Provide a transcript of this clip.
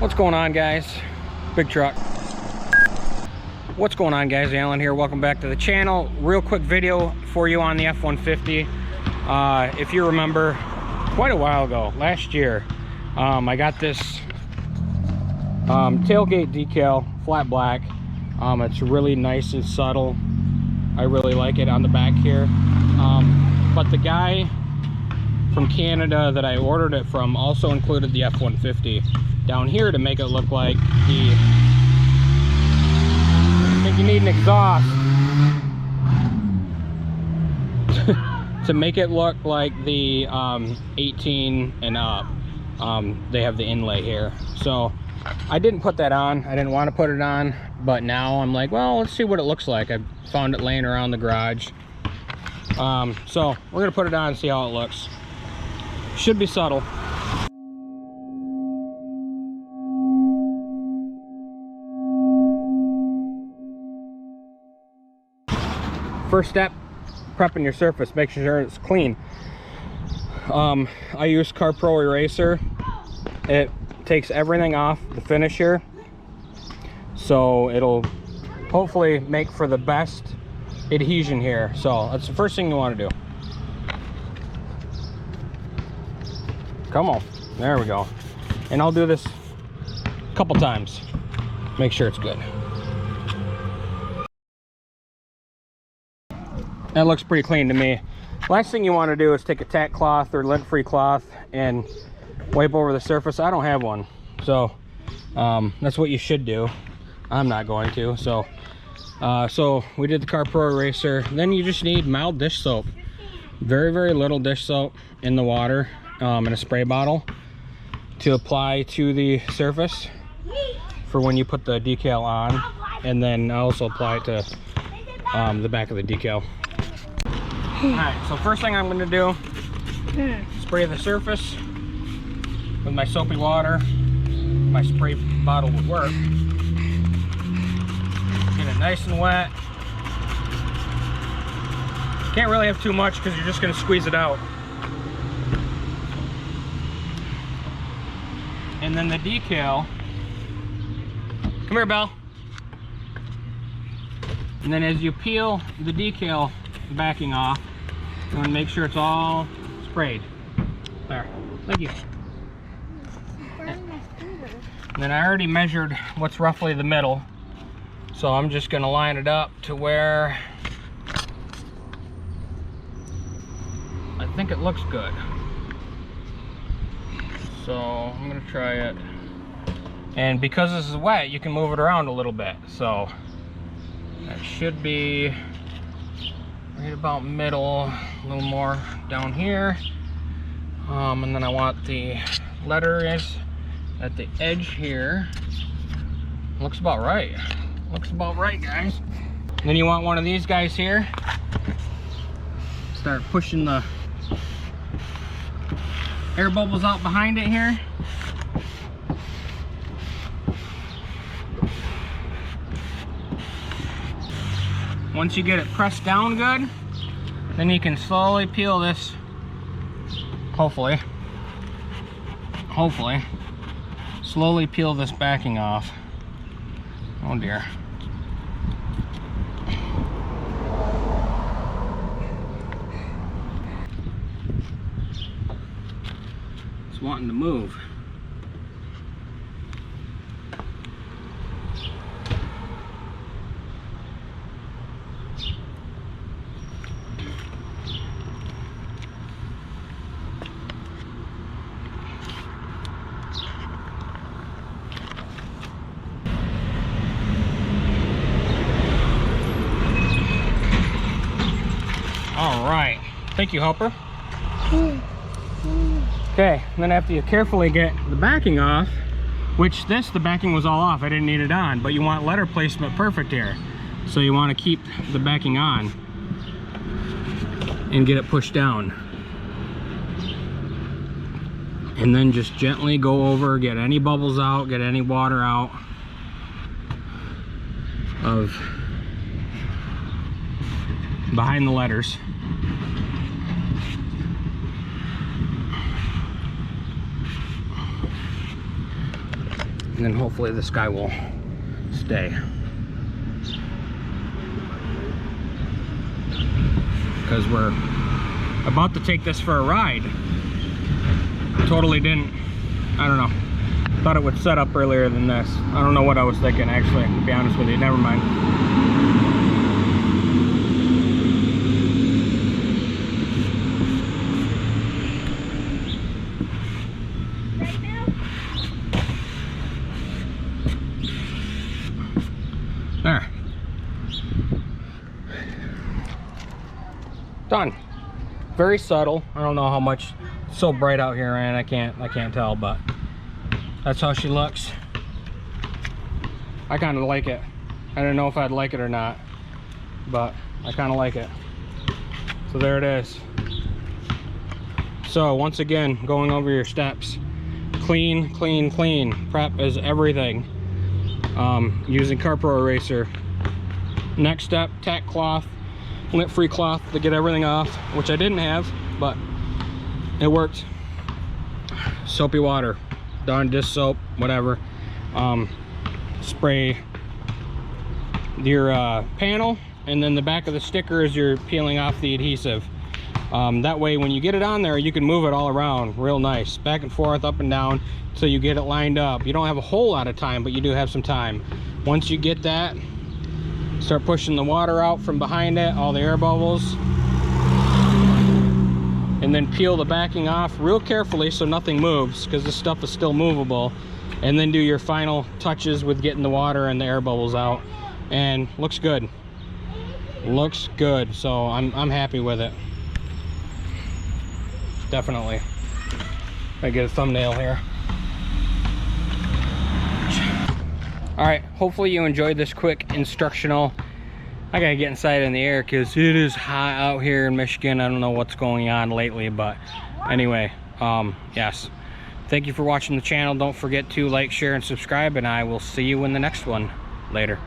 What's going on, guys? Big truck. What's going on, guys? Alan here. Welcome back to the channel. Real quick video for you on the F-150. If you remember, quite a while ago, last year, I got this tailgate decal, flat black. It's really nice and subtle. I really like it on the back here. But the guy from Canada that I ordered it from also included the F-150 down here to make it look like the... I think you need an exhaust to make it look like the 18 and up. They have the inlay here, so I didn't put that on. I didn't want to put it on, but now I'm like, well, let's see what it looks like. I found it laying around the garage, so we're gonna put it on and see how it looks. Should be subtle. First step, prepping your surface. Make sure it's clean. I use Car Pro Eraser. It takes everything off the finish here, so it'll hopefully make for the best adhesion here. So that's the first thing you want to do. Come on, there we go. And I'll do this a couple times. Make sure it's good. That looks pretty clean to me. Last thing you want to do is take a tack cloth or lint-free cloth and wipe over the surface. I don't have one, so that's what you should do. I'm not going to. So we did the Car Pro Eraser. Then you just need mild dish soap. Very, very little dish soap in the water in a spray bottle to apply to the surface for when you put the decal on, and then I also apply it to the back of the decal. Alright, so first thing I'm going to do, spray the surface with my soapy water. My spray bottle would work. Get it nice and wet. Can't really have too much because you're just going to squeeze it out. And then the decal, come here, Belle. And then as you peel the decal backing off, you want to make sure it's all sprayed. There, thank you. And then I already measured what's roughly the middle, so I'm just going to line it up to where I think it looks good. So I'm going to try it. And because this is wet, you can move it around a little bit. So that should be right about middle, a little more down here. And then I want the letters at the edge here. Looks about right. Looks about right, guys. And then you want one of these guys here. Start pushing the air bubbles out behind it here. Once you get it pressed down good, then you can slowly peel this, hopefully, slowly peel this backing off. Oh dear. It's wanting to move. All right, thank you, helper. Okay, and then after you carefully get the backing off, which the backing was all off, I didn't need it on, but you want letter placement perfect here. So you want to keep the backing on and get it pushed down. And then just gently go over, get any bubbles out, get any water out of behind the letters. and then hopefully this guy will stay. Because we're about to take this for a ride. Totally didn't, I don't know, thought it would set up earlier than this. I don't know what I was thinking, actually, to be honest with you. Never mind. There. Done. Very subtle. I don't know how much. It's so bright out here, and I can't tell, but that's how she looks. I kind of like it. I don't know if I'd like it or not, but I kind of like it. So there it is. So once again, going over your steps. Clean, clean, clean. Prep is everything. Using Carpro Eraser. Next step, tack cloth, lint-free cloth to get everything off, which I didn't have, but it worked. Soapy water, Dawn dish soap, whatever. Spray your panel, and then the back of the sticker is you're peeling off the adhesive. That way when you get it on there, you can move it all around real nice, back and forth, up and down, so you get it lined up. You don't have a whole lot of time, but you do have some time. Once you get that, start pushing the water out from behind it, all the air bubbles, and then peel the backing off real carefully so nothing moves, because this stuff is still movable. And then do your final touches with getting the water and the air bubbles out, and looks good. Looks good. So I'm happy with it. Definitely. I get a thumbnail here. All right, hopefully you enjoyed this quick instructional. I gotta get inside in the air because it is hot out here in Michigan. I don't know what's going on lately, but anyway, yes. Thank you for watching the channel. Don't forget to like, share, and subscribe, and I will see you in the next one. Later.